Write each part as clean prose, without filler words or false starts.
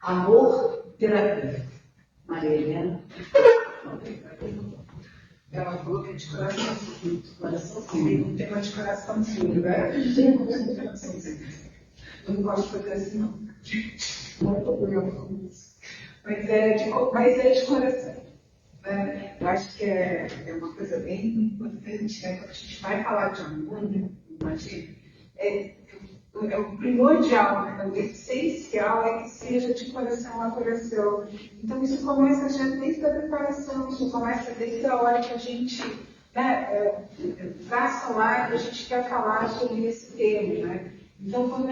Amor, terapia. Maria Helena. Ela falou que é de coração comigo, não tem uma de coraçãozinho, né? Eu não gosto de fazer assim, não. Não é problema com isso. Mas é de coração. Né? Eu acho que é uma coisa bem importante, né? Quando a gente vai falar de amor, né? Imagina, o primordial, né? O essencial é que seja de coração a coração. Então, isso começa já desde a preparação, isso começa desde a hora que a gente traça lá e a gente quer falar sobre esse tema. Né? Então, quando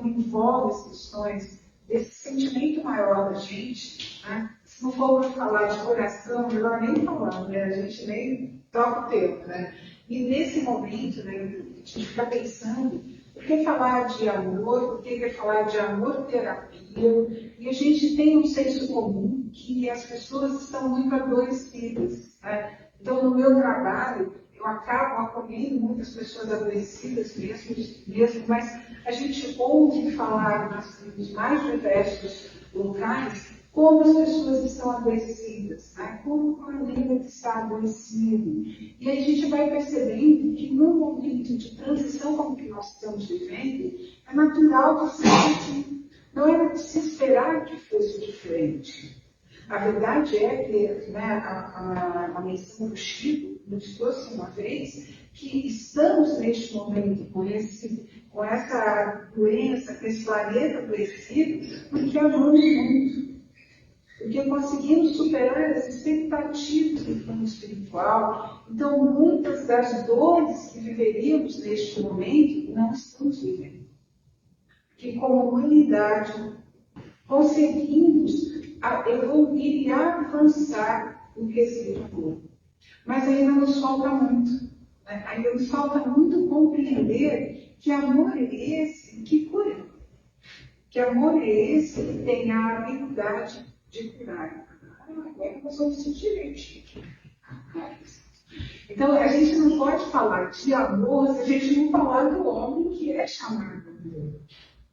envolve as questões desse sentimento maior da gente, né? Se não for para falar de coração, melhor nem falar, né? A gente nem toca o tema. Né? E nesse momento, né, a gente fica pensando, por que falar de amor, por que falar de amor-terapia? E a gente tem um senso comum que as pessoas estão muito adoecidas. Né? Então, no meu trabalho, eu acabo acolhendo muitas pessoas adoecidas mesmo, mas a gente ouve falar nos mais diversos locais como as pessoas estão adoecidas, né? Como o planeta está adoecido. E aí a gente vai percebendo que no momento de transição como que nós estamos vivendo, é natural que se não era de se esperar que fosse diferente. A verdade é que a menção do Chico nos trouxe uma vez que estamos neste momento com essa doença, com esse planeta adoecido, porque amamos muito. Porque conseguimos superar as expectativas do plano espiritual. Então, muitas das dores que viveríamos neste momento não estamos vivendo. Porque, como humanidade, conseguimos evoluir e avançar no quesito amor. Mas ainda nos falta muito. Né? Ainda nos falta muito compreender que amor é esse que cura. Que amor é esse que tem a habilidade de curar. Agora nós vamos sentir direito. Então, a gente não pode falar de amor se a gente não falar do homem que é chamado amor.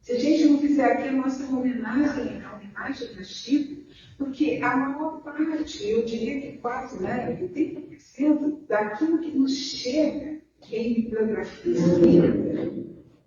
Se a gente não fizer aqui a nossa homenagem a Chico, porque a maior parte, eu diria que quase 80% daquilo que nos chega em bibliografia espírita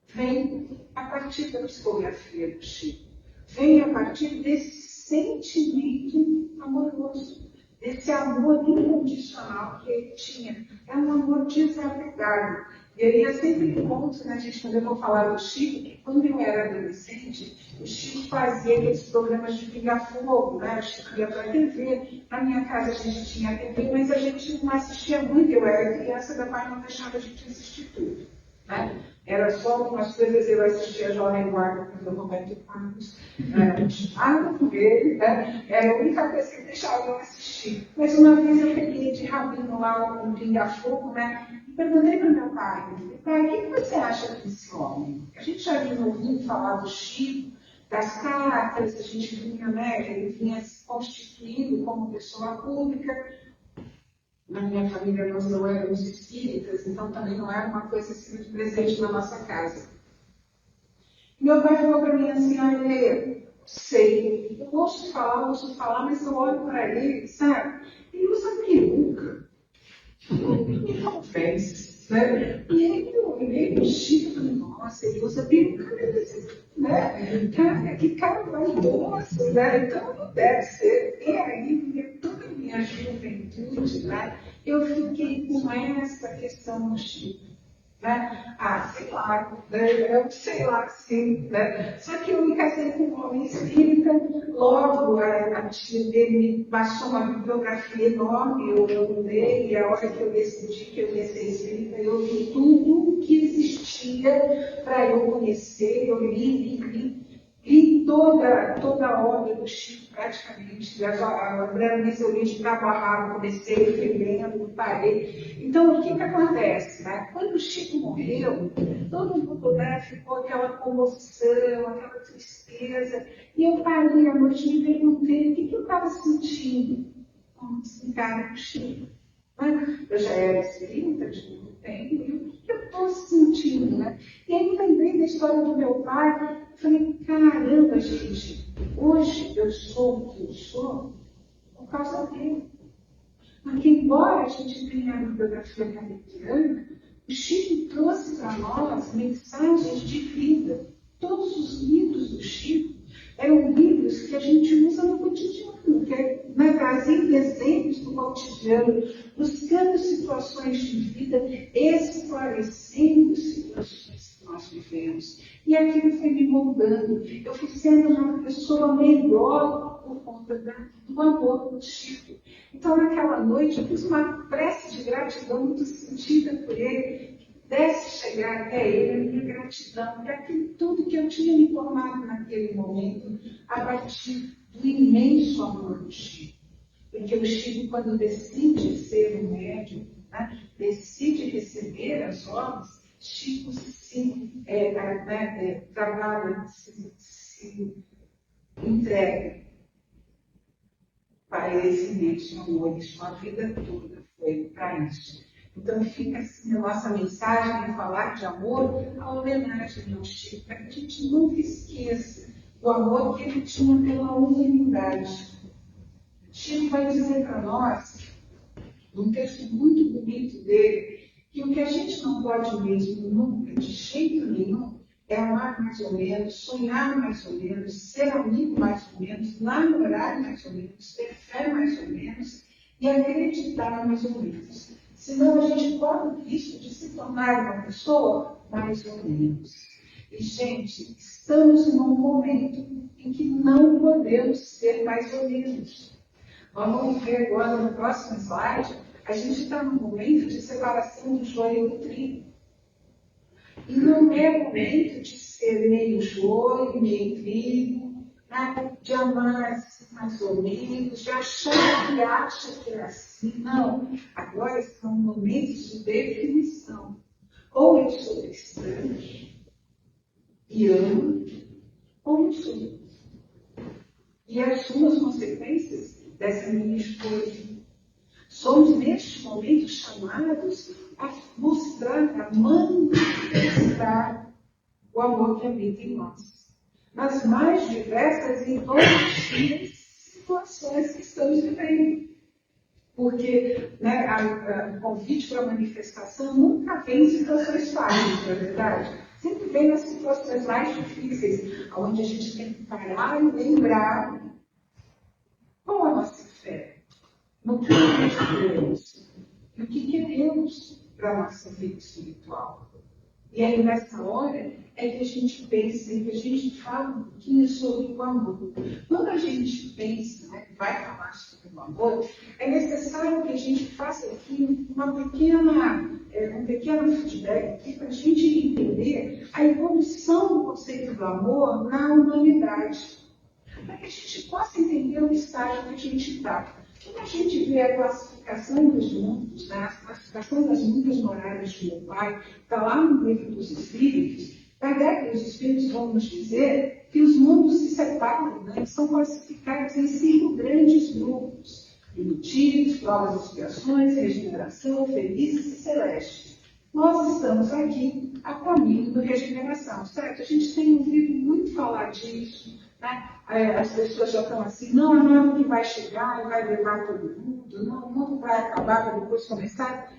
vem a partir da psicografia do Chico. Vem a partir desse sentimento amoroso, desse amor incondicional que ele tinha. É um amor desapegado. E aí eu sempre conto, né, gente, quando eu vou falar do Chico, que quando eu era adolescente, o Chico fazia aqueles programas de pinga-fogo, né? O Chico ia para a TV. Na minha casa a gente tinha TV, mas a gente não assistia muito. Eu era criança, meu pai não deixava a gente assistir tudo. Né? Era só algumas coisas, eu assistia Jovem Guarda com o Roberto Carlos, nada com ele, né? Era a única coisa que deixava eu assistir. Mas uma vez eu peguei de rabinho lá um pinga-fogo, né? E perguntei para meu pai, pai, o que você acha desse homem? A gente já vinha ouvindo falar do Chico, das cartas, a gente vinha, né? Ele vinha se constituindo como pessoa pública. Na minha família nós não éramos espíritas, então também não era uma coisa assim muito presente na nossa casa. Meu pai falou para mim assim, olha, sei, eu ouço falar, mas eu olho para ele, sabe? Ele usa peruca. Me confesse, né? E aí eu olhei para o Chico e falei, nossa, ele usa peruca, né? Cara, que cara vaidoso, né? Então não deve ser. E aí, toda a minha juventude, né? Eu fiquei com essa questão no Chico. Né? Sei lá, né? Eu sei lá, sim. Né? Só que eu me casei com um homem espírita, logo a tia dele me passou uma bibliografia enorme, eu li, e a hora que eu decidi que eu ia ser espírita, eu li tudo o que existia para eu conhecer, eu li toda a obra do Chico, praticamente. A Brana eu li de cabo a rabo, comecei, fui lendo, parei. Então, o que acontece? Né? Quando o Chico morreu, todo mundo ficou aquela comoção, aquela tristeza. E eu parei à noite e me perguntei o que eu estava sentindo. Como se encara o Chico. Eu já era espírita de muito tempo, e o que eu estou estou sentindo, né? E aí me lembrei da história do meu pai. Falei, caramba, gente, hoje eu sou o que eu sou por causa dele. Porque, embora a gente tenha a bibliografia cartesiana, o Chico trouxe para nós mensagens de vida. Todos os livros do Chico eram livros que a gente usa no cotidiano, que é, né, trazendo exemplos do cotidiano, buscando situações de vida, esclarecendo situações que nós vivemos. E aquilo foi me moldando. Eu fui sendo uma pessoa melhor por conta do amor do Chico. Então, naquela noite, eu fiz uma prece de gratidão muito sentida por ele, que pudesse chegar até ele a minha gratidão, por aquilo tudo que eu tinha me formado naquele momento, a partir do imenso amor do Chico. Porque o Chico, quando decide ser um médium, né, decide receber as obras, Chico trabalha, se entrega para esse imenso amor, e sua vida toda foi para isso. Então fica assim a nossa mensagem em falar de amor, a homenagem ao Chico, para que a gente nunca esqueça do amor que ele tinha pela humanidade. Chico vai dizer para nós, num texto muito bonito dele, que o que a gente não pode mesmo nunca, de jeito nenhum, é amar mais ou menos, sonhar mais ou menos, ser amigo mais ou menos, namorar mais ou menos, ter fé mais ou menos e acreditar mais ou menos. Senão a gente corre o risco de se tornar uma pessoa mais ou menos. E, gente, estamos num momento em que não podemos ser mais ou menos. Vamos ver agora no próximo slide, a gente está num momento de separação do joio do trigo. E não é momento de ser meio joio, meio trigo, né? De amar mais ou menos, de achar que acha que é assim. Não. Agora são momentos de definição. Ou eu sou cristã e amo, ou não sou. E assumo as consequências dessa minha escolha. Somos, neste momento, chamados a mostrar, a manifestar o amor que habita em nós. Nas mais diversas e inúmeras situações que estamos vivendo. Porque, né, o convite para a manifestação nunca vem em situações fáceis, não é verdade? Sempre vem nas situações mais difíceis, onde a gente tem que parar e lembrar qual a nossa fé. No que nós queremos e o que queremos para a nossa vida espiritual. E aí, nessa hora, é que a gente pensa e que a gente fala um pouquinho sobre o amor. Quando a gente pensa, né, vai falar sobre o amor, é necessário que a gente faça aqui um pequeno feedback aqui para a gente entender a evolução do conceito do amor na humanidade. Para que a gente possa entender o estágio que a gente está. Quando a gente vê a classificação dos mundos, né, a classificação das muitas moradas do meu pai, está lá no livro dos Espíritos, Kardec e os Espíritos vão nos dizer que os mundos se separam, né, são classificados em 5 grandes grupos: primitivos, provas, expiações, regeneração, felizes e celestes. Nós estamos aqui a caminho da regeneração, certo? A gente tem ouvido muito falar disso. Né? As pessoas já estão assim, não, é o que vai chegar e vai levar todo mundo, não, o mundo vai acabar para depois começar.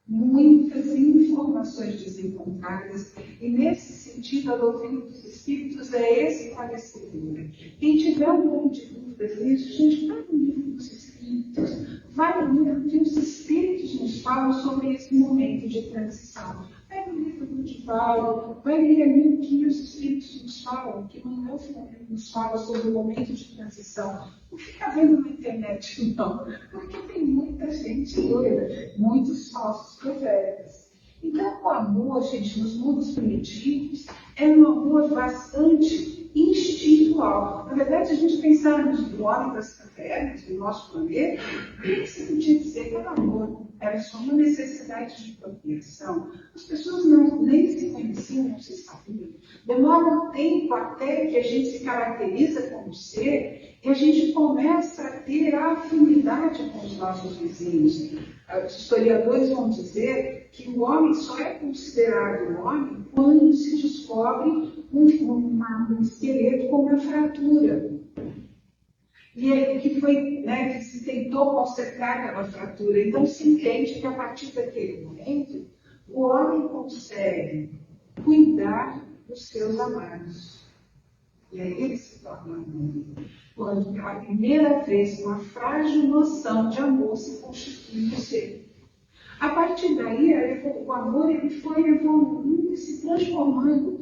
Muitas informações desencontradas, e nesse sentido a doutrina dos Espíritos é esclarecedora. Quem tiver um pouco de dúvidas nisso, gente, vai no livro dos Espíritos, vai no livro que os Espíritos nos falam sobre esse momento de transição. Pega o livro do Divaldo, vai ler ali o que os Espíritos nos falam, que Manuel Filomeno nos fala sobre o momento de transição. Não fica vendo na internet, não, porque tem muita gente doida, muitos falsos profetas. Então, o amor, gente, nos mundos primitivos, é um amor bastante instintual. Na verdade, antes de a gente pensar no homem das cavernas, do nosso planeta, o que se podia dizer que o amor era só uma necessidade de procriação? As pessoas nem se conheciam, não se sabiam. Demora um tempo até que a gente se caracteriza como ser e a gente começa a ter afinidade com os nossos vizinhos. Os historiadores vão dizer que o homem só é considerado homem quando se descobre um esqueleto com uma fratura. E aí que foi, né, que se tentou consertar aquela fratura. Então se entende que a partir daquele momento o homem consegue cuidar dos seus amados. E aí ele se torna homem. Quando pela primeira vez uma frágil noção de amor se constitui no ser. A partir daí, o amor ele foi evoluindo e se transformando,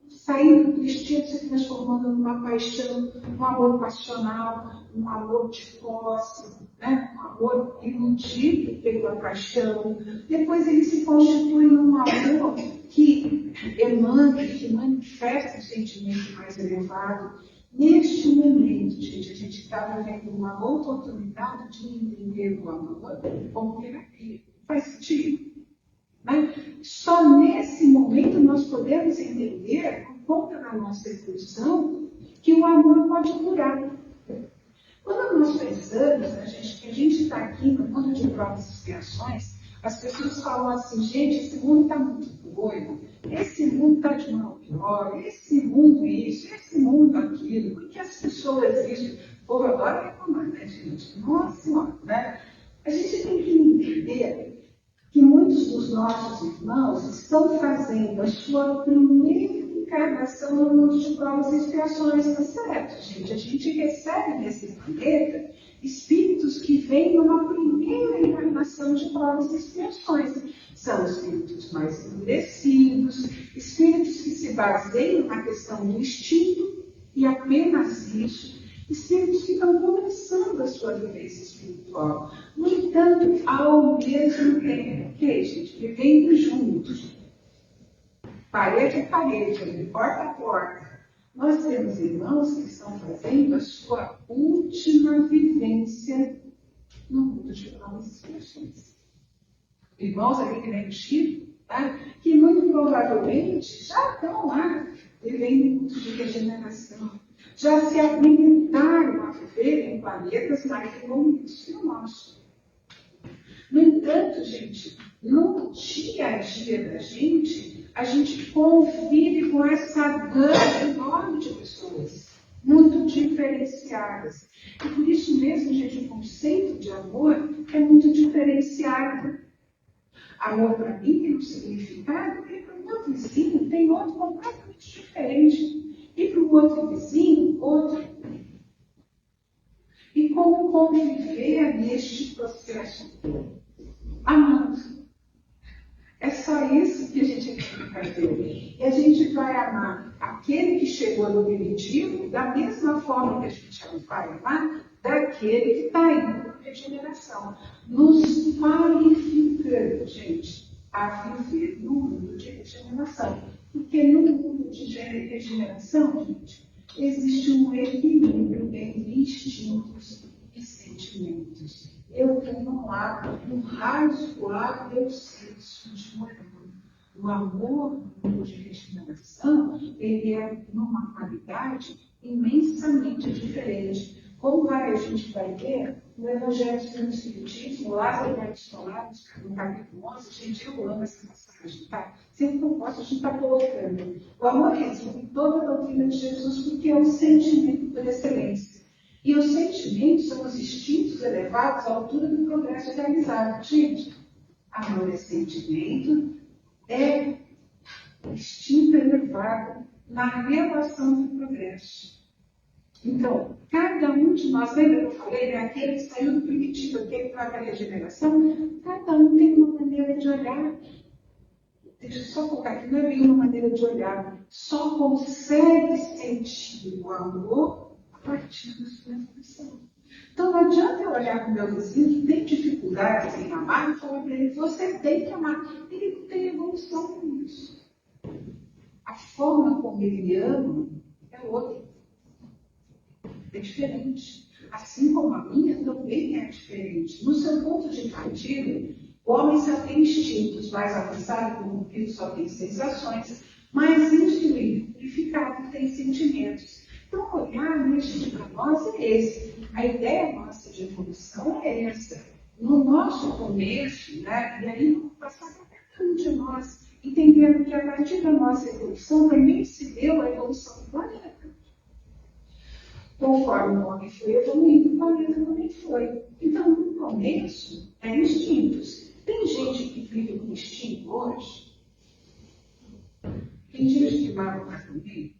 saindo do instinto, se transformando numa paixão, um amor passional, um amor de posse, né? Um amor iludido pela paixão. Depois ele se constitui num amor que emana, que manifesta o sentimento mais elevado. Neste momento, gente, a gente está vivendo uma outra oportunidade de entender o amor como terapia. Faz sentido? Né? Só nesse momento nós podemos entender, por conta da nossa evolução, que o amor pode curar. Quando nós pensamos, que a gente está aqui no mundo de provas e expiações, as pessoas falam assim, gente, esse mundo está muito doido, esse mundo está de mal pior, esse mundo isso, esse mundo aquilo, porque as pessoas existem. O povo adora reclamar, né, gente? Nossa Senhora, né? A gente tem que entender que muitos dos nossos irmãos estão fazendo a sua primeira encarnação no mundo de provas e expiações, tá certo, gente? A gente recebe nesse planeta espíritos que vêm numa primeira encarnação de provas e expiações. São espíritos mais endurecidos, espíritos que se baseiam na questão do instinto e apenas isso. Espíritos que estão começando a sua vivência espiritual. No entanto, ao mesmo tempo, ok, gente? Vivendo juntos, parede a parede, porta a porta. Nós temos irmãos que estão fazendo a sua última vivência no mundo de provas e expiações. Irmãos ali que nem o Chico, tá? Que muito provavelmente já estão lá, vivendo muito de regeneração. Já se habilitaram a viver em planetas mais evoluídos que o nosso. No entanto, gente, no dia a dia da gente, a gente convive com essa gama enorme de pessoas, muito diferenciadas. E por isso mesmo, gente, o conceito de amor é muito diferenciado. Amor para mim tem um significado e para o meu vizinho tem outro completamente diferente. E para o outro vizinho, outro. E como conviver neste processo? Amando. É só isso que a gente tem que fazer. E a gente vai amar aquele que chegou no definitivo da mesma forma que a gente vai amar daquele que está indo para a regeneração. Nos qualificando, gente, a viver no mundo de regeneração. Porque no mundo de regeneração, gente, existe um equilíbrio entre instintos e sentimentos. Eu tenho um lado, um razoável eu senso de amor. O amor no mundo de regeneração, ele é numa qualidade imensamente diferente. Como a gente vai ver no Evangelho segundo o Espiritismo, Lázaro vai falar no capítulo 11, gente, eu amo essa passagem, tá? Sempre que eu posso, a gente está colocando. O amor resume toda a doutrina de Jesus, porque é um sentimento por excelência. E os sentimentos são os instintos elevados à altura do progresso realizado. Gente, amor é sentimento, é instinto elevado na relação do progresso. Então, cada um de nós, lembra que eu falei, aquele que saiu do primitivo, aquele que vai para a regeneração, cada um tem uma maneira de olhar. Deixa eu só colocar aqui, não é bem uma maneira de olhar, só consegue sentir o amor a partir da sua evolução. Então, não adianta eu olhar para o meu vizinho que tem dificuldades em amar e falar para ele, você tem que amar. Ele não tem evolução com isso. A forma como ele ama é outra. é diferente. Assim como a minha também é diferente. No seu ponto de partida, o homem só tem instintos mais avançados, como o filho só tem sensações, mais indivíduo purificado tem sentimentos. Então, o olhar para nós é esse. A ideia nossa de evolução é essa. No nosso começo, né, e aí vamos passar para cada um de nós, entendendo que a partir da nossa evolução também se deu a evolução do planeta. Conforme o homem foi evoluindo, o planeta também foi. Então, no começo, é instintos. Tem gente que vive com instinto hoje? Tem gente que vai para comigo?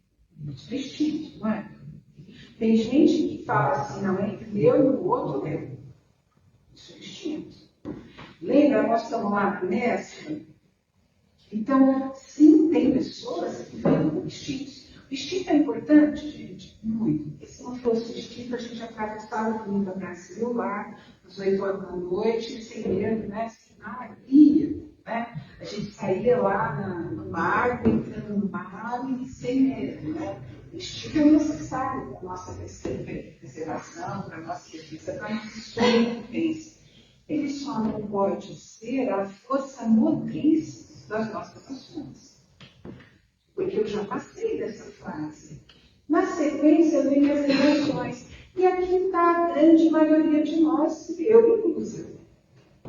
Isso é instinto, não é? Tem gente que fala assim, não, entre eu e o outro eu. Isso é instinto. Lembra, nós estamos lá nessa? Então, sim, tem pessoas que vivem com instintos. O instinto é importante, gente? Muito. Porque se não fosse o instinto, a gente atravessava o mundo Brasil lá, às 8 horas da noite, sem medo, né? Ia, né? A gente saía lá no mar, entrando no mar e sem medo, né? O instinto é necessário para a nossa preservação, para a nossa defesa, para a nossa sobrevivência. Ele só não pode ser a força motriz das nossas ações. Porque eu já passei dessa fase. Na sequência, vem as emoções. E aqui está a grande maioria de nós, eu inclusive.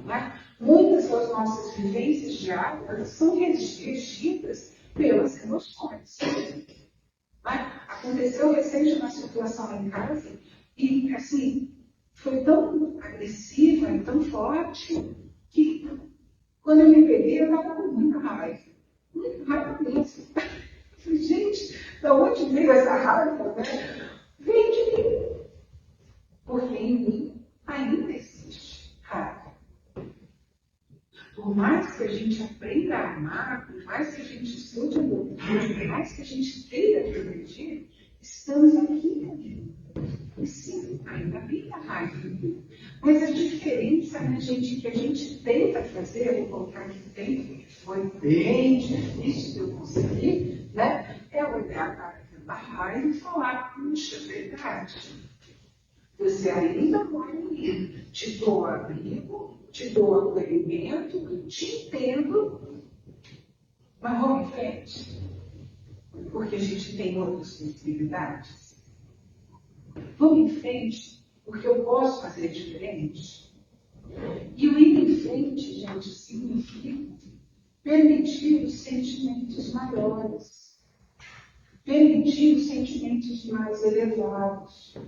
Né? Muitas das nossas vivências diárias são regidas pelas emoções. Né? Aconteceu recente uma situação lá em casa e, assim, foi tão agressiva e tão forte que, quando eu me peguei, eu estava com muita raiva. Muita raiva mesmo. Falei, gente, da onde veio essa raiva? Né? Veio de mim. Porque em mim ainda existe raiva. Por mais que a gente aprenda a amar, por mais que a gente estude a doutrina, por mais que a gente queira progredir, estamos aqui ainda. E sim, ainda habita a raiva. Mas a diferença, né, gente, que a gente tenta fazer, eu vou colocar aqui dentro, que foi bem difícil de eu conseguir, né, é olhar para a raiva e falar, puxa, verdade. Você ainda mora em mim, te dou abrigo, te dou acolhimento, te entendo, mas vamos em frente. Porque a gente tem outras possibilidades. Vamos em frente, porque eu posso fazer diferente. E o ir em frente, gente, significa permitir os sentimentos maiores, permitir os sentimentos mais elevados.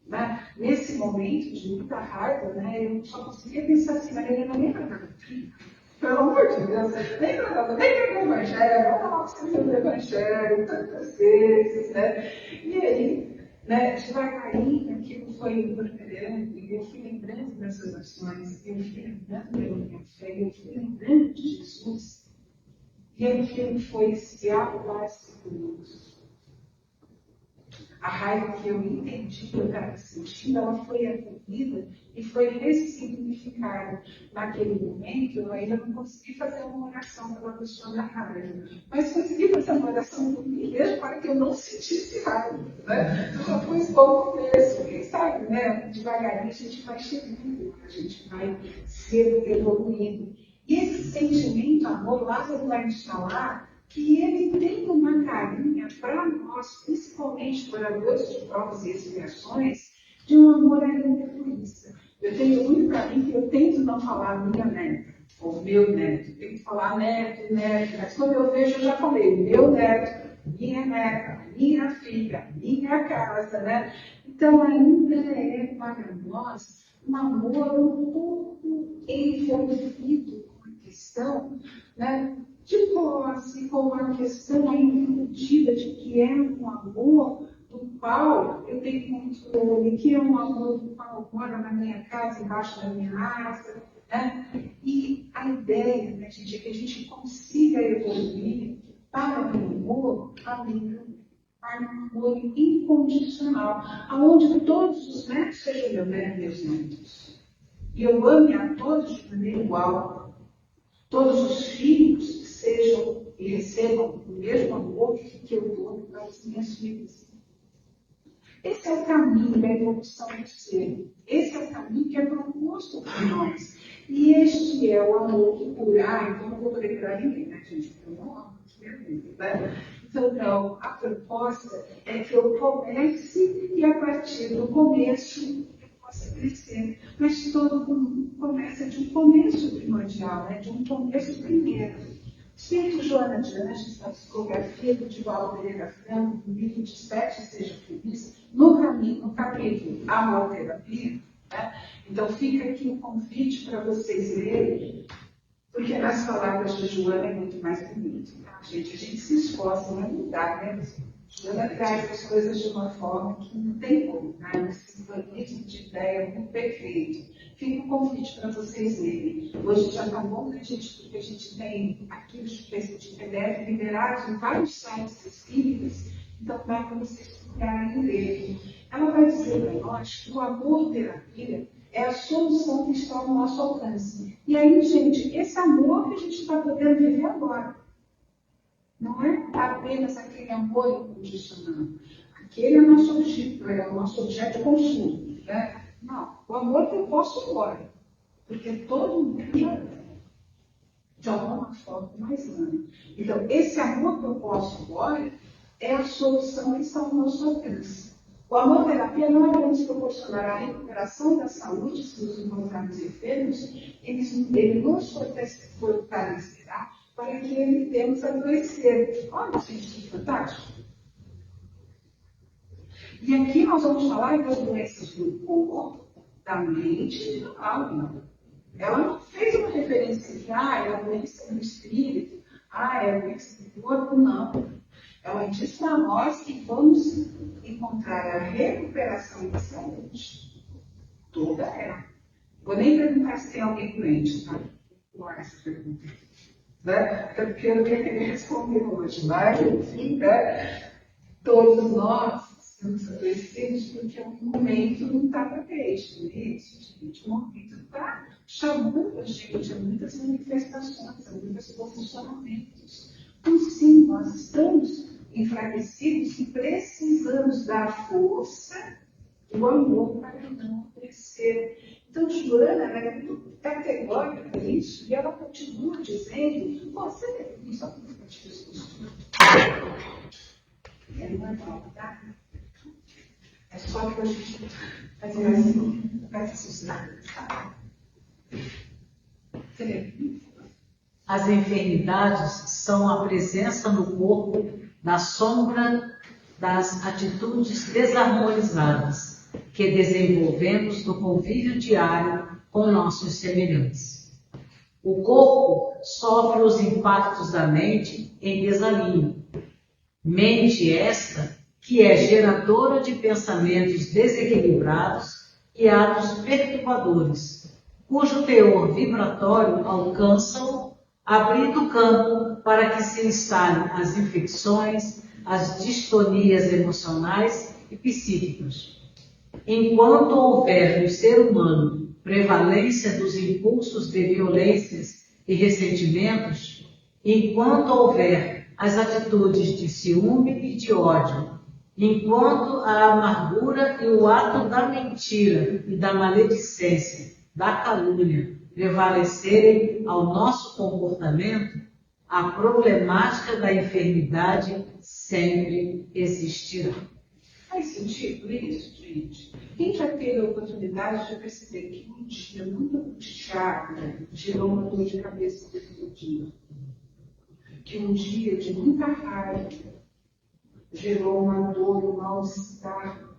Né? Nesse momento de muita raiva, né, eu só conseguia pensar assim, Maria, não lembra da doutrina? Pelo amor de Deus, lembra do Evangelho, olha lá você fez o Evangelho tantas vezes, né? E aí, né, devagarinho, aquilo foi incorporando, e eu fui lembrando dessas ações, eu fui lembrando da minha fé, eu fui lembrando de Jesus. E aí aquilo foi esse diálogo mais conosco. A raiva que eu entendi que eu estava sentindo, ela foi acolhida e foi ressignificada. Naquele momento, eu ainda não consegui fazer uma oração pela pessoa da raiva, mas consegui fazer uma oração por mim mesmo para que eu não sentisse raiva. Né? Eu já fui bom começo, quem sabe, né? Devagarinho a gente vai chegando, a gente vai ser evoluindo. E esse sentimento, amor, Lázaro vai nos falar que ele tem uma carinha para nós, principalmente moradores de provas e expiações, de um amor ainda egoísta. Eu tenho muito para mim que eu tento não falar minha neta, ou meu neto, eu tenho que falar neto, mas quando eu vejo, eu já falei, meu neto, minha neta, minha filha, minha casa, né? Então ainda é para nós um amor um pouco envolvido com a questão, né? De posse, com uma questão ainda embutida de que é um amor do qual eu tenho controle, que é um amor do qual mora na minha casa, embaixo da minha asa, né? E a ideia, né, gente, é que a gente consiga evoluir para o amor, para um amor incondicional, aonde todos os netos sejam meus netos. E eu ame a todos de maneira igual. Todos os filhos sejam e recebam o mesmo amor que eu dou às minhas filhas. Esse é o caminho da evolução do ser. Esse é o caminho que é proposto por nós. E este é o amor que cura. Então não vou poder curar ninguém, né, gente? Porque eu não amo, né? Então, não, a proposta é que eu comece e a partir do começo eu possa crescer. Mas todo mundo começa de um começo primordial, né? De um começo primeiro. Espírito Joana de Anjos, na psicografia do Divaldo Pereira Franco, no livro de Sete Seja Feliz, no caminho, no capítulo Amor Terapia, né? Então fica aqui um convite para vocês lerem, porque nas palavras de Joana é muito mais bonito, tá, gente? A gente se esforça, mas não dá, né? Joana traz as coisas de uma forma que não tem como, né? Um sincronismo de ideia muito perfeito. Fica um convite para vocês lerem. Hoje já está bom, né, gente? Porque a gente tem arquivos de texto de PDF liberados em vários sites espíritas, então dá para vocês procurarem ler. Ela vai dizer para nós que o amor terapia é a solução que está ao nosso alcance. E aí, gente, esse amor que a gente está podendo viver agora, não é apenas aquele amor incondicional. Aquele é o nosso objeto de consumo. Né? Não, o amor que eu posso agora. Porque todo mundo já de alguma forma mais ama. Então, esse amor que eu posso agora é a solução que está ao nosso alcance. O amor terapia não é para nos proporcionar a recuperação da saúde se nos encontrarmos enfermos, ele nos fortalecerá para que evitemos adoecer. Olha, gente, que fantástico! E aqui nós vamos falar das doenças do corpo, da mente e da alma. Ela não fez uma referência de, é a doença do espírito, é a doença do corpo, não. Ela diz para nós que vamos encontrar a recuperação da saúde. Toda ela. Vou nem perguntar se tem alguém doente, tá? Não é essa pergunta. Né? Até porque eu não ia querer responder hoje, mas, enfim, né? Todos nós estamos adoecidos porque o momento não está propício, não é isso, gente? O momento está chamando a gente a muitas manifestações, a muitos posicionamentos. Então, sim, nós estamos enfraquecidos e precisamos da força do amor para não crescer. Então, Joana é muito categórica nisso e ela continua dizendo: você não só tem discurso. É normal, tá? É só que a gente fazer assim, para assustar. As enfermidades são a presença no corpo da sombra das atitudes desarmonizadas que desenvolvemos no convívio diário com nossos semelhantes. O corpo sofre os impactos da mente em desalinho. Mente esta que é geradora de pensamentos desequilibrados e atos perturbadores, cujo teor vibratório alcança-o, abrindo campo para que se instalem as infecções, as distonias emocionais e psíquicas. Enquanto houver no ser humano prevalência dos impulsos de violências e ressentimentos, enquanto houver as atitudes de ciúme e de ódio, enquanto a amargura e o ato da mentira e da maledicência, da calúnia, prevalecerem ao nosso comportamento, a problemática da enfermidade sempre existirá. Faz sentido isso, gente? Quem já teve a oportunidade de perceber que um dia muito chato gerou uma dor de cabeça dentro dia? Que um dia de muita raiva gerou uma dor, um mal-estar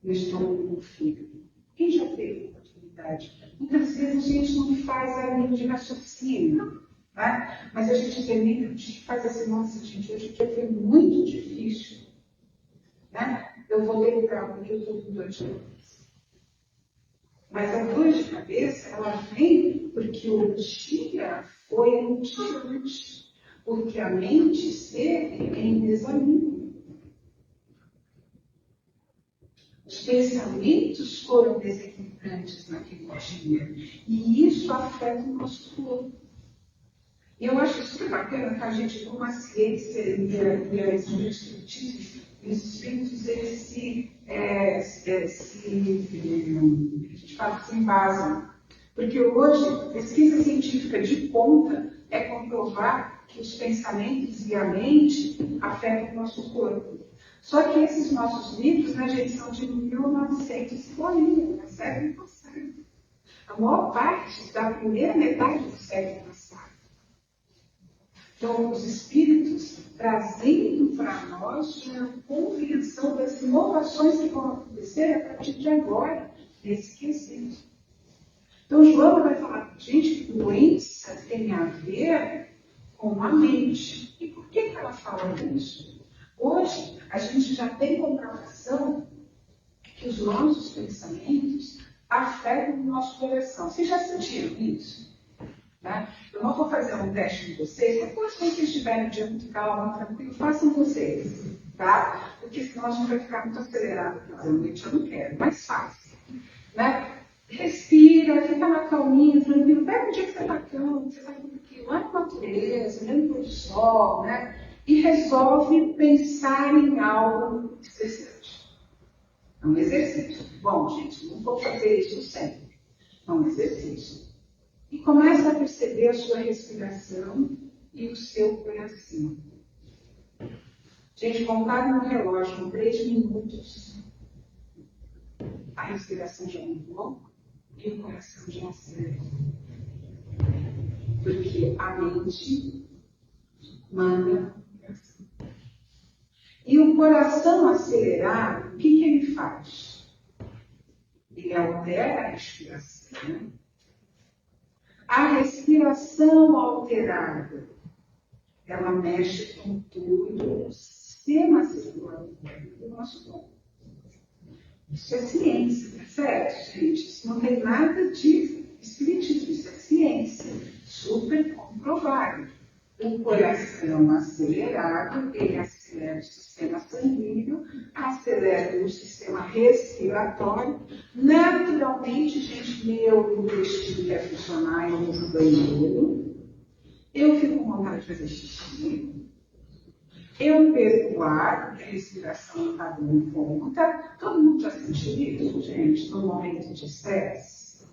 no estômago e no fígado? Quem já teve a oportunidade? Muitas vezes a gente não faz a nível de raciocínio, né? Mas a gente termina, a gente faz assim: nossa, gente, hoje o dia foi muito difícil. Né? Eu vou lembrar porque eu estou com dor de cabeça. Mas a dor de cabeça, ela vem porque o dia foi angustiante, porque a mente esteve em desalinho. Os pensamentos foram desequilibrantes naquele dia. E isso afeta o nosso corpo. E eu acho super bacana que a gente, como a ciência e a espiritismo, os espíritos, eles a gente fala que se embasam. Porque hoje, pesquisa científica de ponta é comprovar que os pensamentos e a mente afetam o nosso corpo. Só que esses nossos livros, né, gente, são de 1900 e bolinha, né, século passado. A maior parte da primeira metade do século passado. Então, os espíritos trazendo para nós uma compreensão das inovações que vão acontecer a partir de agora, nesse quesito. Então, Joana vai falar para a gente que doença tem a ver com a mente. E por que ela fala isso? Hoje, a gente já tem comprovação que os nossos pensamentos afetam o nosso coração. Vocês já sentiram isso? Né? Eu não vou fazer um teste com vocês, depois, quando vocês estiverem um dia muito calmo, tranquilo, façam vocês. Tá? Porque senão a gente vai ficar muito acelerado pela noite, eu não quero, mas faça. Né? Respira, fica lá calminho, tranquilo. Pega um dia que você está calmo, você está tranquilo, lá na natureza, olhando para o sol, né? E resolve pensar em algo especiante. É um exercício. Bom, gente, não vou fazer isso sempre. É um exercício. E começa a perceber a sua respiração e o seu coração. Gente, contar no relógio com 3 minutos, a respiração já mudou e o coração já acelera. Porque a mente manda o coração. E o coração acelerado, o que ele faz? Ele altera a respiração. Né? A respiração alterada, ela mexe com tudo o sistema circulatório do nosso corpo. Isso é ciência, tá certo, gente? Isso não tem nada de espiritismo, isso é ciência, super comprovado. O coração acelerado, ele acelera o sistema sanguíneo, acelera o sistema respiratório. Naturalmente, gente, meu intestino quer funcionar, eu vou no banheiro, eu fico com vontade de fazer xixi, eu perco o ar, porque a respiração não está dando conta. Todo mundo já sentiu isso, gente, no momento de estresse?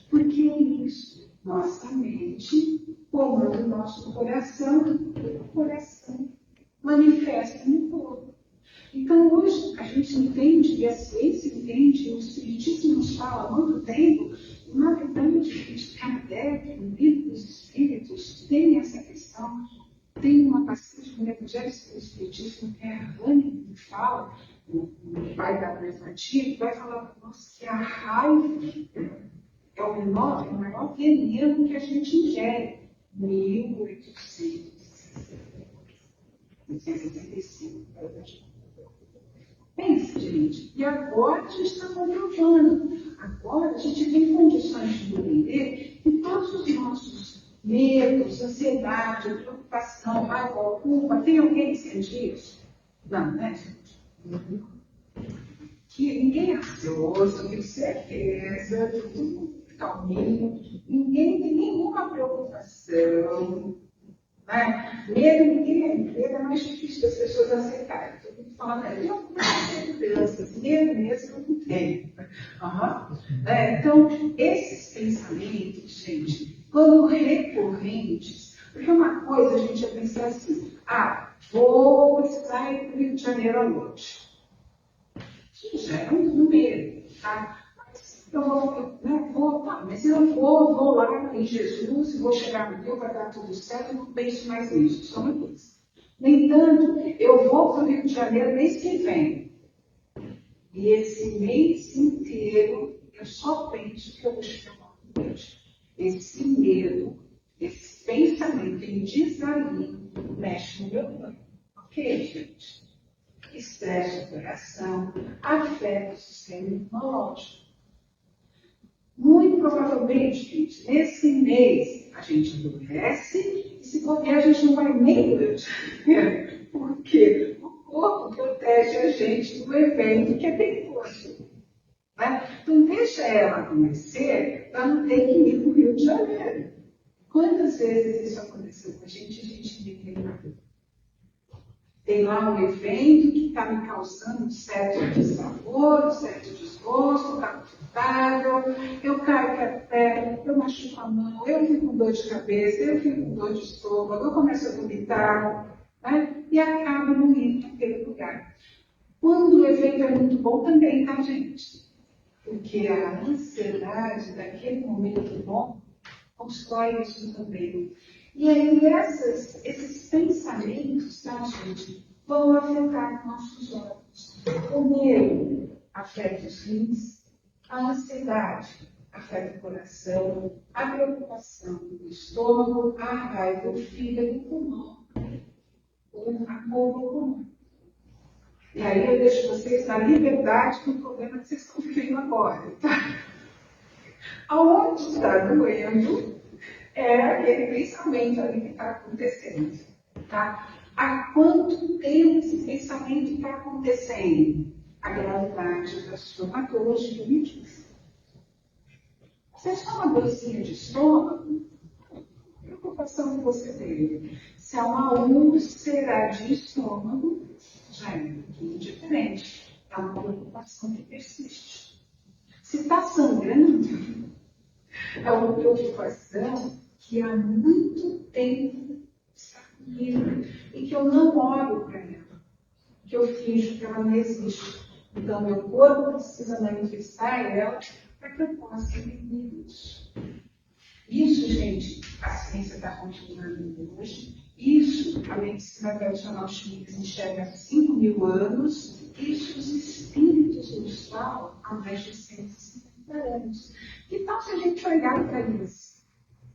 Por que isso? Nossa mente comanda o nosso coração e o coração manifesta no corpo. Então, hoje, a gente entende, e a ciência entende, e o espiritismo nos fala há muito tempo, e, na verdade, gente, Kardec, no livro dos Espíritos, tem essa questão. Tem uma passagem no Evangelho do Espiritismo, que é a Rani, que fala, o pai da Prefantia, que vai falar para nós que a raiva é o maior veneno que a gente ingere. 1865. Pensa, gente. E agora a gente está comprovando. Agora a gente tem condições de entender que todos os nossos medos, ansiedade, preocupação, raiva, culpa, tem alguém que sente isso? Não, né, gente? Que ninguém é ansioso, tem certeza, tudo calminho, ninguém tem nenhuma preocupação, né? Medo, medo é mais difícil das pessoas aceitarem. Todo mundo fala, né? Eu não tenho crianças, medo mesmo eu não tenho. Então, esses pensamentos, gente, quando recorrentes, porque uma coisa a gente ia pensar assim, vou precisar ir para o Rio de Janeiro à noite. Isso já é um medo, tá? Mas eu vou lá em Jesus, vou chegar no Rio, vai dar tudo certo, eu não penso mais nisso, só uma coisa. No entanto, eu vou para o Rio de Janeiro mês que vem. E esse mês inteiro, eu só penso que eu vou chegar lá. Esse medo, esse pensamento em desalinho, mexe no meu corpo. Ok, gente? Estresse o coração, afeta o sistema imunológico. Muito provavelmente, gente, nesse mês a gente adoece e se bobear a gente não vai nem do Rio de Janeiro, porque o corpo protege a gente do evento que é perigoso. Né? Então deixa ela acontecer para não ter que ir para o Rio de Janeiro. Quantas vezes isso aconteceu com a gente nem lembra. Tem lá um evento que está me causando certo desaforo, certo desgosto, está confortável, eu caio a perna, eu machuco a mão, eu fico com dor de cabeça, eu fico com dor de estômago, eu começo a vomitar, né? E acabo não indo naquele lugar. Quando o evento é muito bom também, tá, gente? Porque a ansiedade daquele momento bom constrói isso também. E aí esses pensamentos, tá, gente, vão afetar nossos órgãos. O medo afeta os rins, a ansiedade afeta o coração, a preocupação o estômago, a raiva, o fígado, o pulmão, a culpa, o pulmão. E aí eu deixo vocês na liberdade do problema que vocês estão vivendo agora, tá? Aonde está doendo é aquele pensamento ali que está acontecendo, tá? Há quanto tempo esse pensamento está acontecendo? A gravidade da sua patologia me diz. Se é só uma dorzinha de estômago, a preocupação que você teve. Se é uma úlcera de estômago, já é um pouquinho diferente. É uma preocupação que persiste. Se está sangrando, é uma preocupação que há muito tempo está comigo e que eu não olho para ela, que eu finjo que ela não existe. Então, meu corpo precisa manifestar ela para que eu possa entender isso. Isso, gente, a ciência está continuando hoje. Isso, a medicina tradicional chinesa enxerga há 5.000 anos. Isso, os espíritos nos falam há mais de 150 anos. Que tal se a gente olhar para isso?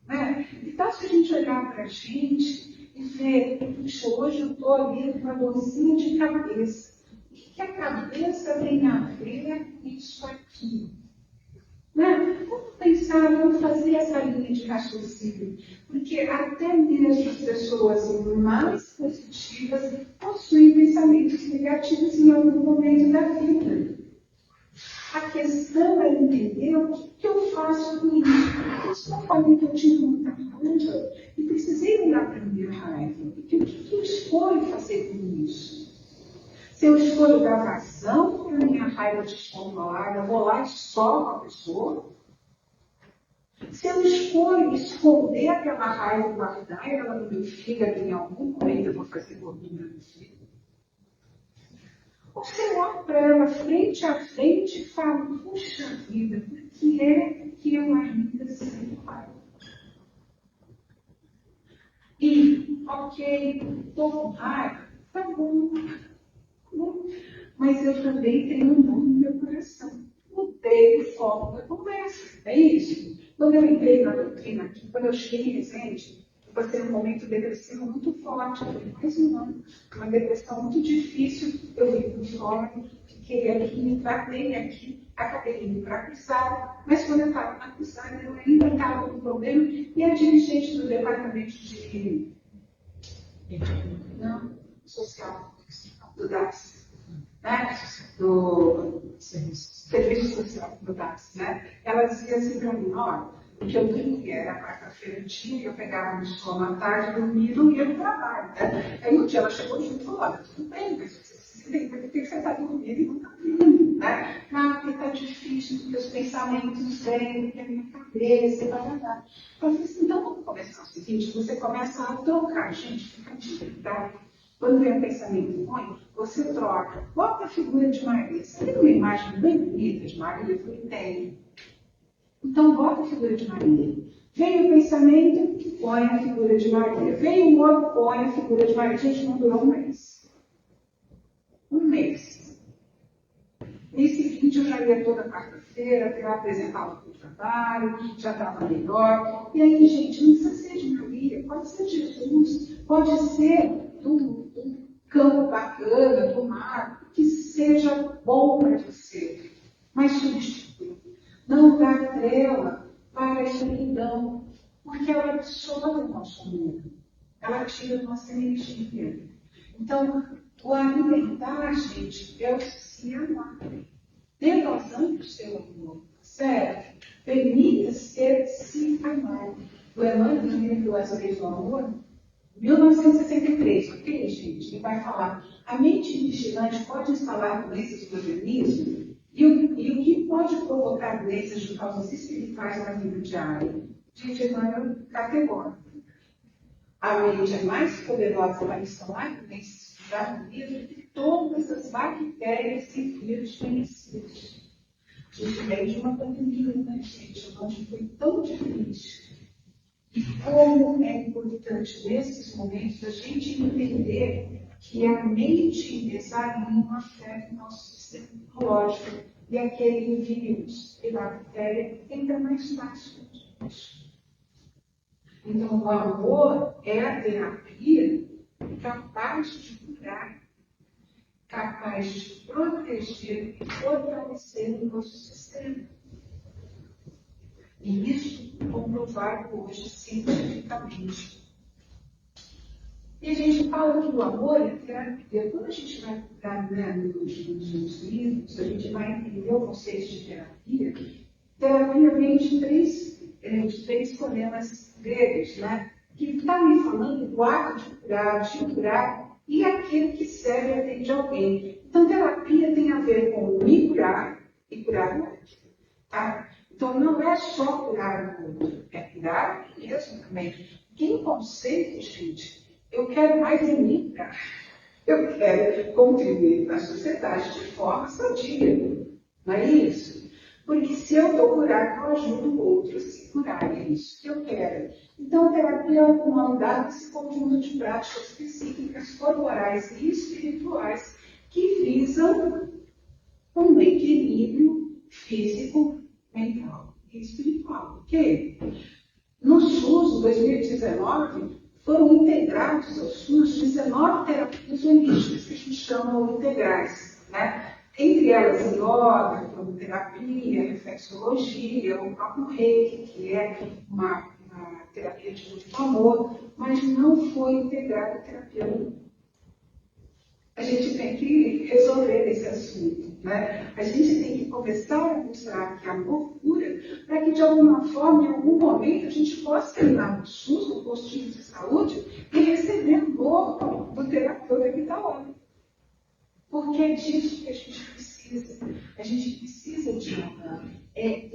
Né? Que tal se a gente olhar para a gente e ver, puxa, hoje eu estou ali com uma dorzinha de cabeça. O que a cabeça tem a ver com isso aqui? Né? Vamos pensar, vamos fazer essa linha de raciocínio, porque até mesmo as pessoas mais positivas possuem pensamentos negativos em algum momento da vida. A questão é entender o que eu faço com isso. Eu só falei que eu tive muita raiva e precisei me aprender raiva. Porque o que eu escolho fazer com isso? Se eu escolho dar vazão para a minha raiva descontrolada, eu vou lá e soco a pessoa. Se eu escolho esconder aquela raiva e guardar ela no meu fígado, em algum momento eu vou fazer gordura no fígado. Ou se eu olho para ela frente a frente e falo, puxa vida, por que é que eu ainda sinto raiva? E, ok, estou com raiva, tá bom. Mas eu também tenho um dom no meu coração. Mudei o foco da conversa. É isso. Quando eu entrei na doutrina aqui, quando eu cheguei em Resende, eu passei um momento depressivo muito forte. Eu falei, mais um ano. Uma depressão muito difícil. Eu vim para o fórum, fiquei aqui, me tratei aqui, acabei indo para a cruzada. Mas quando eu estava na cruzada, eu ainda estava com problema. E a dirigente do departamento de social do DAS, né? Do Serviço Social do DAS, né? Ela dizia assim para mim, olha, o que eu dormia era quarta-feira de dia, eu pegava no sono à tarde, dormia e não ia no trabalho, né? Aí um dia ela chegou junto e falou, olha, tudo bem, mas você tem que você está dormindo e não está dormindo, né? Ah, porque está difícil, porque os pensamentos vêm, porque a minha cabeça, e blá. Eu falei assim, então vamos começar o seguinte, você começa a trocar, gente, fica difícil, tá? Quando vem um pensamento ruim, você troca. Bota a figura de Maria. Você tem uma imagem bem bonita de Maria? Eu falei, tem. Então, bota a figura de Maria. Vem o pensamento, põe a figura de Maria. Vem o outro, põe a figura de Maria. Gente, não durou um mês. Um mês. Nesse vídeo eu já ia toda quarta-feira, eu apresentava para o trabalho, já estava melhor. E aí, gente, não precisa ser de Maria, pode ser de Jesus, pode ser do campo bacana, do mar, que seja bom para você. Mas substitui. Não dá trela para a escuridão, porque ela absorve o nosso mundo. Ela tira a nossa energia. Então, o alimentar, gente, é o se amar. Dê vazão para o seu amor. Sério. Permita-se se amar. O Emmanuel As Leis do Amor, 1963, ok, gente? Ele vai falar, a mente vigilante pode instalar doenças do organismo e o que pode provocar doenças de causas espirituais na vida diária? Gente, é categórico. A mente é mais poderosa para instalar doenças do organismo do que todas as bactérias e vírus conhecidos. A gente veio de uma pandemia, né, gente? Onde foi tão difícil. E como é importante, nesses momentos, a gente entender que a mente examina afeta o nosso sistema imunológico e aquele vírus e bactéria entra mais fácil. Então, o amor é a terapia capaz de curar, capaz de proteger e fortalecer o nosso sistema. E isso comprovado hoje cientificamente. E a gente fala que o amor é terapia. Quando a gente vai estudar nos livros, a gente vai entender o conceito de terapia. Terapia vem de três fonemas gregos, né? Que está me falando do ato de curar e aquilo que serve e atende alguém. Então, terapia tem a ver com me curar e curar o outro. Tá? Então, não é só curar o outro, é curar o mesmo também. Que em conceito, gente, eu quero mais em mim curar. Eu quero contribuir para a sociedade de forma sadia. Não é isso? Porque se eu estou curado, eu ajudo outros a se curarem. É isso que eu quero. Então, a terapia é uma unidade desse conjunto de práticas específicas, corporais e espirituais que visam um equilíbrio físico, mental e espiritual. Ok? No SUS, em 2019, foram integrados ao SUS 19 terapias holísticas, que a gente chama integrais, né? Entre elas, yoga, cromoterapia, reflexologia, o próprio reiki, que é uma terapia de muito amor, mas não foi integrada a terapia holística. A gente tem que resolver esse assunto, né? A gente tem que começar a mostrar que amor cura, para que de alguma forma, em algum momento, a gente possa ir lá no SUS, no postinho de saúde, e receber amor do terapeuta que está lá. Porque é disso que a gente precisa. A gente precisa de amor. É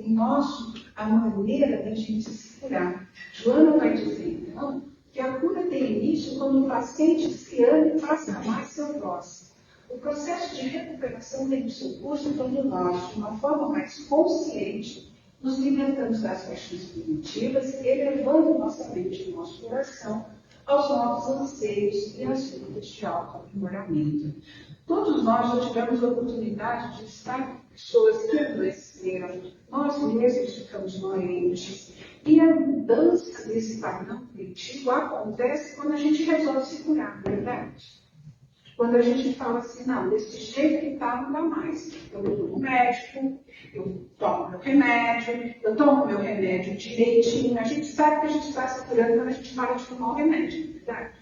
a maneira da gente se curar. Joana vai dizer, então, que a cura tem início quando o paciente se ama e passa a amar seu próximo. O processo de recuperação tem o seu curso quando nós, de uma forma mais consciente, nos libertamos das paixões primitivas, elevando nossa mente e nosso coração aos novos anseios e às lutas de auto-aprimoramento. Todos nós já tivemos a oportunidade de estar com pessoas que adoeceram, nós mesmos ficamos doentes. E a mudança desse padrão cognitivo acontece quando a gente resolve se curar, não é verdade? Quando a gente fala assim, não, desse jeito que está, não dá mais. Eu vou no médico, eu tomo meu remédio direitinho. A gente sabe que a gente está se curando quando a gente para de tomar o remédio, não é verdade?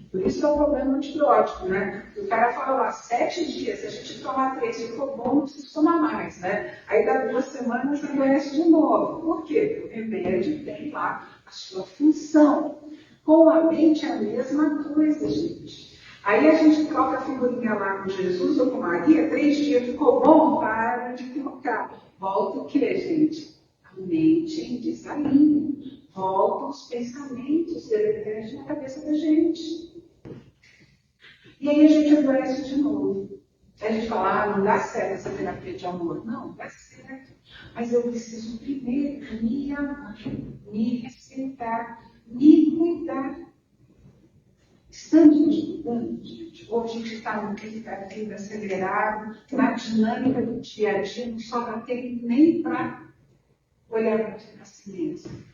Por isso é o problema antibiótico, né? O cara fala lá, 7 dias, se a gente tomar 3 ficou bom, não precisa tomar mais, né? Aí dá 2 semanas, adoece de novo. Por quê? Porque o remédio tem lá a sua função. Com a mente é a mesma coisa, gente. Aí a gente troca a figurinha lá com Jesus ou com Maria, 3 dias ficou bom, para de trocar. Volta o que, gente? A mente em desalinho. Volta os pensamentos deletérios na cabeça da gente. E aí a gente adoece de novo. A gente fala, não dá certo essa terapia de amor. Não, dá certo. Mas eu preciso primeiro me amar, me respeitar, me cuidar. Estamos nos mudando, gente. Ou a gente está no vida acelerado, na dinâmica do dia a dia, não sobra tempo nem para olhar para si mesmo.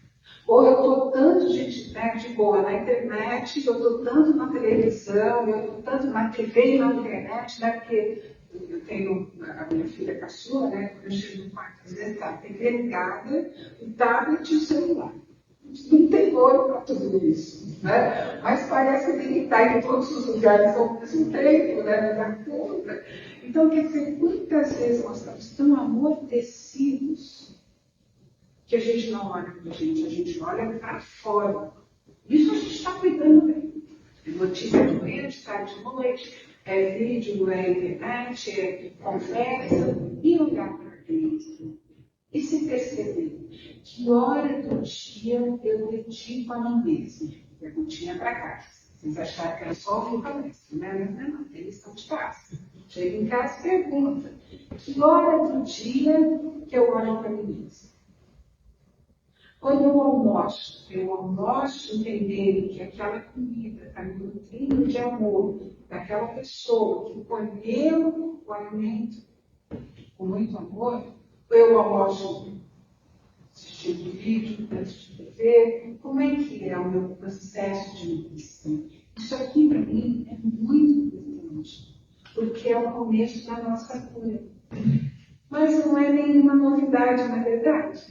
Ou eu estou tanto de boa na internet, eu estou tanto na televisão, eu estou tanto na TV e na internet, né? Porque eu tenho a minha filha caçula, né? Quando eu chego no quarto, às vezes está a TV ligada, o tablet e o celular. Não tem olho para tudo isso, né? Mas parece que tem que estar em todos os lugares ao mesmo tempo, né? Da conta. Então, quer dizer, muitas vezes nós estamos tão amortecidos que a gente não olha para a gente olha para fora. Isso a gente está cuidando bem. É notícia de manhã, de tarde, de noite, é vídeo, é internet, é conversa, e olhar para dentro. E se perceber que hora do dia eu dedico a mim mesmo. Perguntinha para casa. Vocês acharam que era só ouvir palestra, né? Não, tem lição de casa. Chega em casa e pergunta: que hora do dia que eu olho para mim mesmo? Quando eu almoço entendendo que aquela comida está me nutrindo de amor daquela pessoa que colheu o alimento com muito amor, eu almoço assistindo vídeo, assistindo TV, como é que é o meu processo de nutrição? Isso aqui para mim é muito importante, porque é o começo da nossa cura. Mas não é nenhuma novidade, na verdade.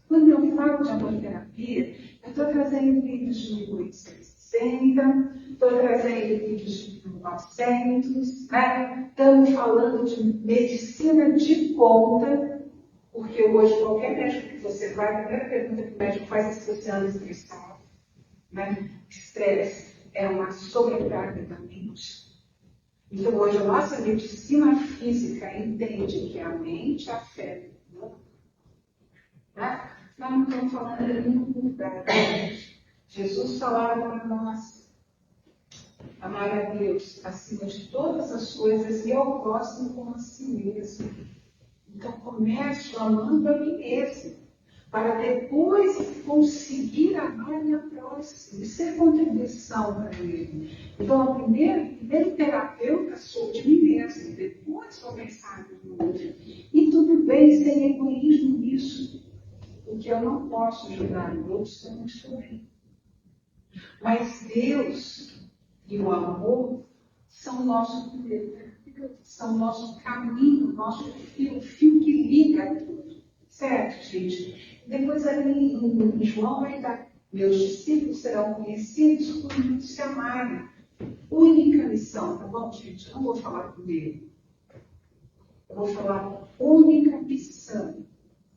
Quando eu falo de amoterapia, eu estou trazendo vídeos de 1860, estou trazendo vídeos de 1900, né? Estamos falando de medicina de ponta, porque hoje qualquer médico que você vai, a primeira pergunta que o médico faz é se você anda estressado. Né? Estresse é uma sobrecarga da mente. Então, hoje, a nossa medicina física entende que a mente afeta. Né? Nós não estamos falando de nenhum lugar. Jesus falava para nós: amar a Deus acima de todas as coisas e ao próximo como a si mesmo. Então, começo amando a mim mesmo, para depois conseguir amar a minha próxima. Isso é contribuição para ele. Então, o primeiro terapeuta sou de mim mesmo, depois vou pensar no outro. E tudo bem sem egoísmo nisso, porque eu não posso ajudar o outro se eu não estou bem. Mas Deus e o amor são o nosso poder, são o nosso caminho, o nosso fio, o fio que liga tudo. Certo, gente? Depois ali em João vai dar: meus discípulos serão conhecidos por mim se amarem. Única missão, tá bom, gente? Eu não vou falar primeiro. Eu vou falar única missão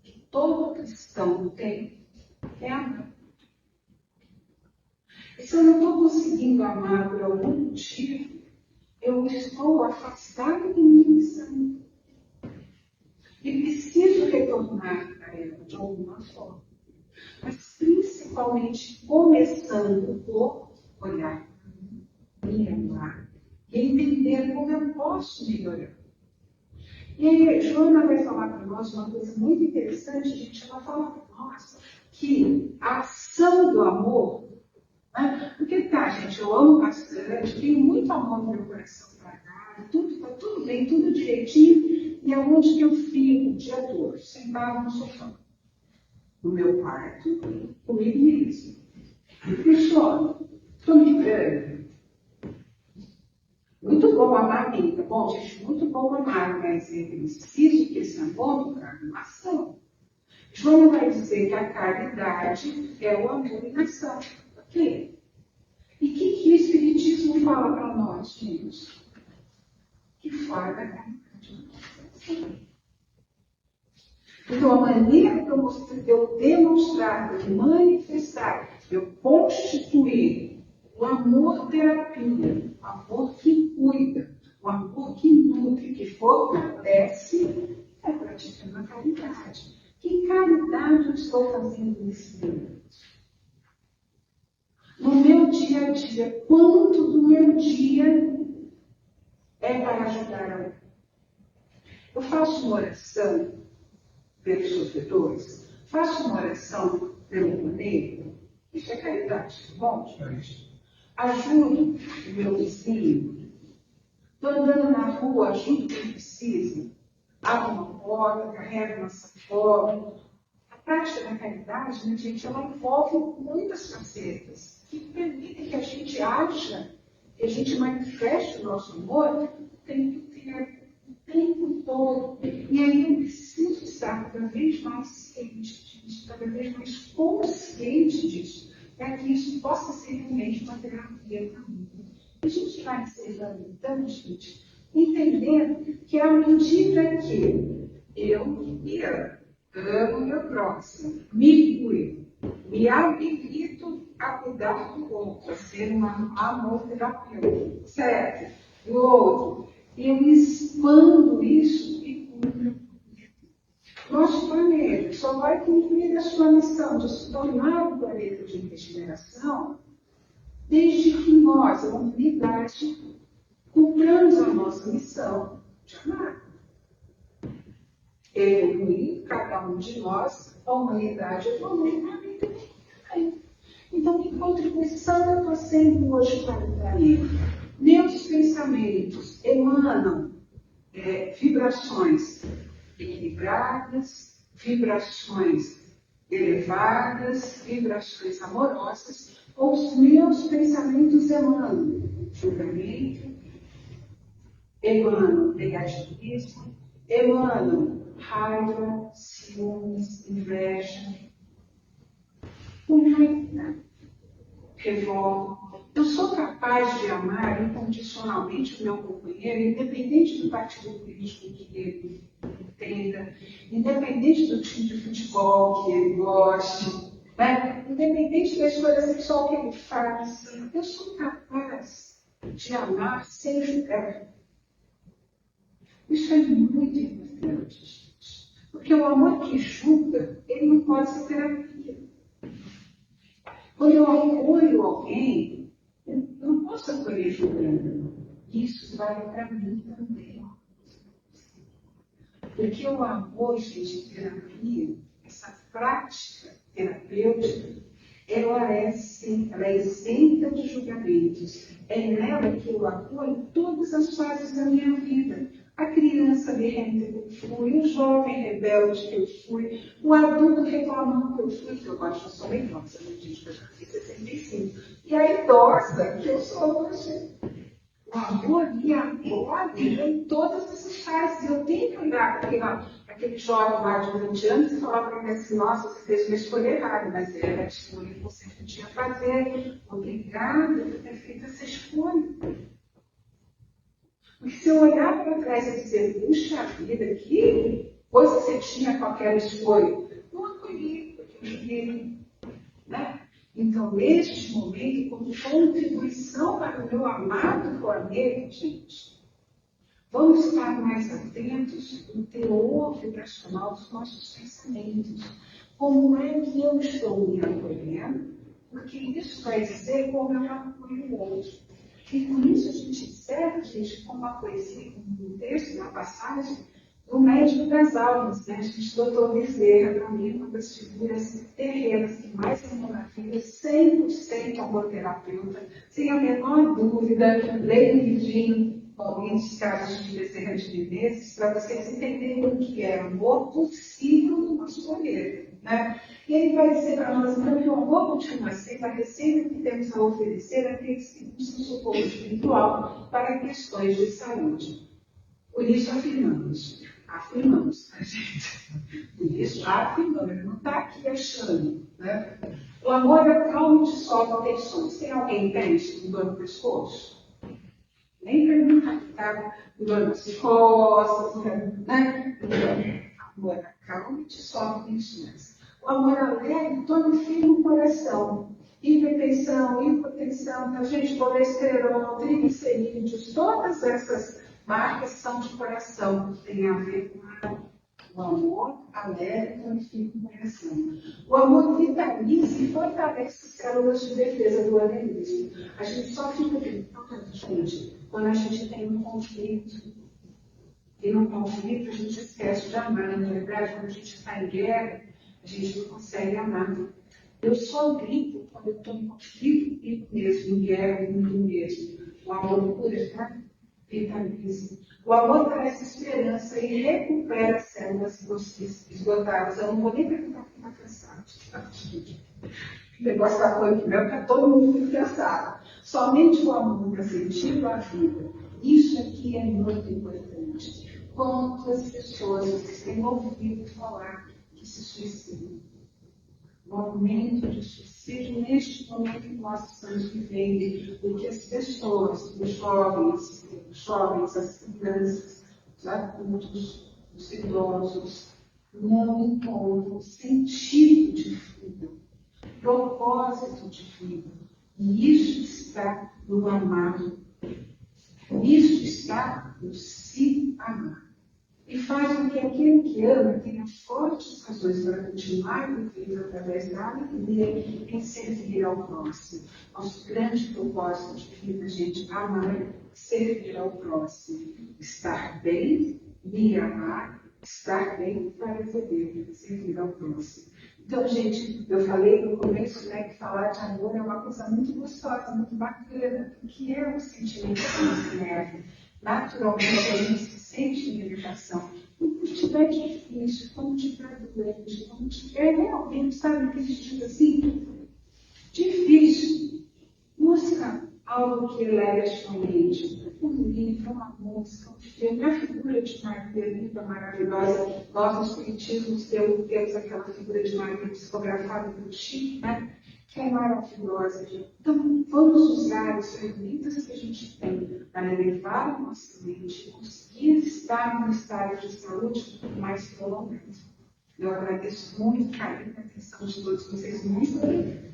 que todo cristão tem, é amar. E se eu não estou conseguindo amar por algum motivo, eu estou afastado de minha missão. E preciso retornar a ela de alguma forma. Mas principalmente começando por olhar para mim, me amar e entender como eu posso melhorar. E aí, Joana vai falar para nós uma coisa muito interessante, gente. Ela fala para nós que a ação do amor, né? Porque tá, gente, eu amo bastante, tenho muito amor no meu coração para dar, está tudo bem, tudo direitinho, e aonde que eu fico o dia todo, sentado no sofá, no meu quarto, comigo mesmo. Pessoal, estou me vendo. Muito bom amar bem, tá bom, gente? Muito bom amar, mas é preciso que esse amor traga uma ação. João vai dizer que a caridade é o amor em ação. Ok? E o que o Espiritismo fala para nós, gente? Que fala da caridade. Então, a maneira de eu demonstrar, de eu manifestar, de eu constituir o amor terapia, o amor que cuida, o amor que nutre, que fortalece, é praticando a caridade. Que caridade eu estou fazendo nesse momento? No meu dia a dia, quanto do meu dia é para ajudar alguém? Eu faço uma oração pelos sofredores, faço uma oração pelo planeta. Isso é caridade, bom, gente? Ajudo o meu vizinho. Estou andando na rua, ajudo quem precisa. Abro uma porta, carrego uma sacola. A prática da caridade, né, gente, ela envolve muitas facetas que permitem que a gente aja, que a gente manifeste o nosso amor o tempo todo. E aí eu preciso estar cada vez mais ciente disso, cada vez mais consciente disso, para que isso possa ser realmente uma terapia para mim. A gente vai encerrando, então, gente, entendendo que à medida que eu me amo o meu próximo, me cuido, me habilito a cuidar do outro, a ser um amor terapêutico, certo? Do outro. Eu expando isso e cumpro. Nosso planeta só vai cumprir a sua missão de se tornar um planeta de regeneração desde que nós, a humanidade, cumpramos a nossa missão de amar. Evoluir, cada um de nós, a humanidade evolui na vida também. Então, que contribuição eu estou sendo hoje para o planeta? Meus pensamentos emanam vibrações equilibradas, vibrações elevadas, vibrações amorosas, ou os meus pensamentos emanam julgamento, emanam negativismo, emanam raiva, ciúmes, inveja, revolta. Eu sou capaz de amar incondicionalmente o meu companheiro, independente do partido político que ele entenda, independente do time de futebol que ele goste, né? Independente da escolha sexual que ele faça. Eu sou capaz de amar sem julgar. Isso é muito importante, gente. Porque o amor que julga, ele não pode ser terapia. Quando eu acolho alguém, eu não posso acolher julgando. Isso vale para mim também. Porque o amor, gente, terapia, essa prática terapêutica, ela é isenta de julgamentos. É nela que eu acolho todas as fases da minha vida. A criança berrenta que eu fui, o jovem rebelde que eu fui, o adulto reclamando que eu fui, que eu acho que eu sou bem idosa, né, gente, que eu já fiz 65. E a idosa que eu sou hoje. O amor me acolhe em todas essas fases. Eu tenho que olhar para aquele jovem lá de 20 anos e falar para ele assim, nossa, você fez uma escolha errada, mas era a escolha que você podia fazer. Obrigada por ter feito essa escolha. Porque se eu olhar para trás e dizer, puxa vida, que coisa você tinha com aquela escolha, não acolhi, porque eu julguei, né? Então, neste momento, como contribuição para o meu amado planeta, gente, vamos estar mais atentos no teor vibracional dos nossos pensamentos. Como é que eu estou me acolhendo? Porque isso vai dizer como eu acolho o outro. E com isso a gente encerra, gente, com uma poesia, um texto, uma passagem do Médico das Almas, né? A gente, doutor Bezerra, para mim, uma das figuras terrenas que mais amou na vida, 100% amor terapeuta, sem a menor dúvida, leia o livrinho, alguns casos de Bezerra de Menezes, para vocês entenderem o que é amor possível no nosso planeta, né? E ele vai dizer para nós, então, que o amor continua sendo a receita que temos a oferecer àqueles que buscam socorro espiritual para questões de saúde. Por isso afirmamos, a gente. Por isso afirmamos, ele não está aqui achando, né? O amor é calmo e dissolve tensões. Tem alguém entende com dor no pescoço? Nem perguntar que está com dor nas costas, né? O amor é calmo e dissolve tensões. O amor alegre tonifica o coração. Hipertensão, hipotensão, a gente, colesterol, triglicerídeos, todas essas marcas são de coração, que tem a ver com o amor alegre tonifica o coração. O amor vitaliza e fortalece as células de defesa do organismo. A gente só fica gritando, gente, quando a gente tem um conflito. E no conflito a gente esquece de amar. Na verdade, quando a gente está em guerra, a gente não consegue amar. Eu só grito quando eu estou em conflito comigo mesmo, em guerra comigo mesmo. O amor cura, né? Vitaliza. O amor traz esperança e recupera as células esgotadas. Eu não vou nem perguntar quem está cansado. O negócio está falando que está todo mundo muito cansado. Somente o amor para sentir a vida. Isso aqui é muito importante. Quantas pessoas vocês têm ouvido falar que se suicidam? O aumento de suicídio neste momento que nós estamos vivendo, em que as pessoas, os jovens, as crianças, os adultos, os idosos, não encontram sentido de vida. propósito de vida. E isso está no amado. Isso está no se amar. E faz com que aquele que ama tenha fortes razões para continuar vivendo através da alegria em servir ao próximo. Nosso grande propósito de vida, gente, amar, servir ao próximo. Estar bem, me amar, estar bem para poder servir ao próximo. Então, gente, eu falei no começo, né, que falar de amor é uma coisa muito gostosa, muito bacana, porque é um sentimento que nos leva. Naturalmente, a gente se sente em elevação. E quando estiver difícil, quando estiver doente, quando estiver realmente, sabe, que a gente diz assim, difícil, busca algo que eleve a sua mente. Um livro, uma música, um filme, a figura de Margarida maravilhosa. Nós, os espiritismos, temos aquela figura de Maria psicografada pelo Chico, né? Que é maravilhosa. Então, vamos usar as ferramentas que a gente tem para elevar a nossa mente, conseguir estar num estado de saúde mais prolongado. Eu agradeço muito, carinho, a atenção de todos vocês, muito bem.